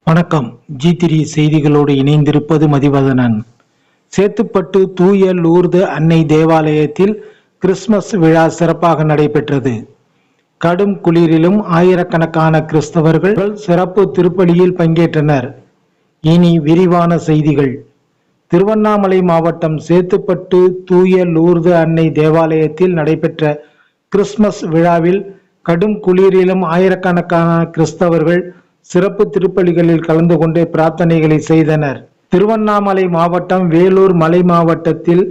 வணக்கம். G3 செய்திகளோடு இணைந்திருப்பது மதிவதனன். சேத்துப்பட்டு தூய லூர்து அன்னை தேவாலயத்தில் கிறிஸ்துமஸ் விழா சிறப்பாக நடைபெற்றது. கடும் குளிரிலும் ஆயிரக்கணக்கான கிறிஸ்தவர்கள் சிறப்பு திருப்பலியில் பங்கேற்றனர். இனி விரிவான செய்திகள். திருவண்ணாமலை மாவட்டம் சேத்துப்பட்டு தூய லூர்து அன்னை தேவாலயத்தில் நடைபெற்ற கிறிஸ்துமஸ் விழாவில் கடும் குளிரிலும் ஆயிரக்கணக்கான கிறிஸ்தவர்கள் சிறப்பு திருப்பலிகளில் கலந்து கொண்டு பிரார்த்தனைகளை செய்தனர். திருவண்ணாமலை மாவட்டம் வேலூர் மலை மாவட்டத்தில்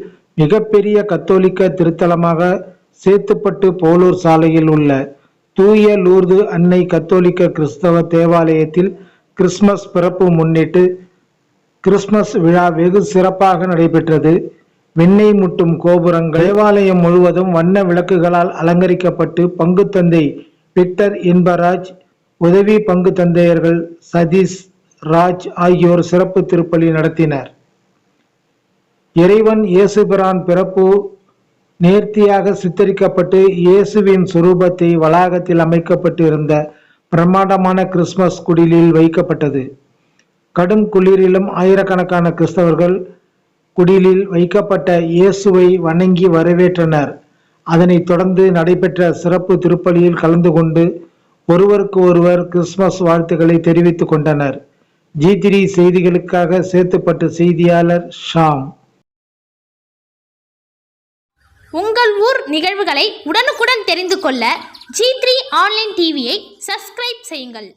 மிகப்பெரிய கத்தோலிக்க திருத்தலமாக சேத்துப்பட்டு போலூர் சாலையில் உள்ள தூய லூர்து அன்னை கத்தோலிக்க கிறிஸ்தவ தேவாலயத்தில் கிறிஸ்துமஸ் பிறப்பு முன்னிட்டு கிறிஸ்துமஸ் விழா வெகு சிறப்பாக நடைபெற்றது. வெண்ணெய் முட்டும் கோபுரங்கள், தேவாலயம் முழுவதும் வண்ண விளக்குகளால் அலங்கரிக்கப்பட்டு பங்கு தந்தை விக்டர் இன்பராஜ், உதவி பங்கு தந்தையர்கள் சதீஷ், ராஜ் ஆகியோர் சிறப்பு திருப்பலி நடத்தினர். இறைவன் இயேசுபிரான் பிறப்பு நேர்த்தியாக சித்தரிக்கப்பட்டு இயேசுவின் சுரூபத்தை வளாகத்தில் அமைக்கப்பட்டு இருந்த பிரம்மாண்டமான கிறிஸ்துமஸ் குடிலில் வைக்கப்பட்டது. கடும் குளிரிலும் ஆயிரக்கணக்கான கிறிஸ்தவர்கள் குடிலில் வைக்கப்பட்ட இயேசுவை வணங்கி வரவேற்றனர். அதனைத் தொடர்ந்து நடைபெற்ற சிறப்பு திருப்பலியில் கலந்து கொண்டு ஒருவருக்கு ஒருவர் கிறிஸ்துமஸ் வாழ்த்துக்களை தெரிவித்துக் கொண்டனர். G3 செய்திகளுக்காக சேத்துப்பட்டு செய்தியாளர் ஷாம். உங்கள் ஊர் நிகழ்வுகளை உடனுக்குடன் தெரிந்து கொள்ள G3 ஆன்லைன் டிவியை சப்ஸ்கிரைப் செய்யுங்கள்.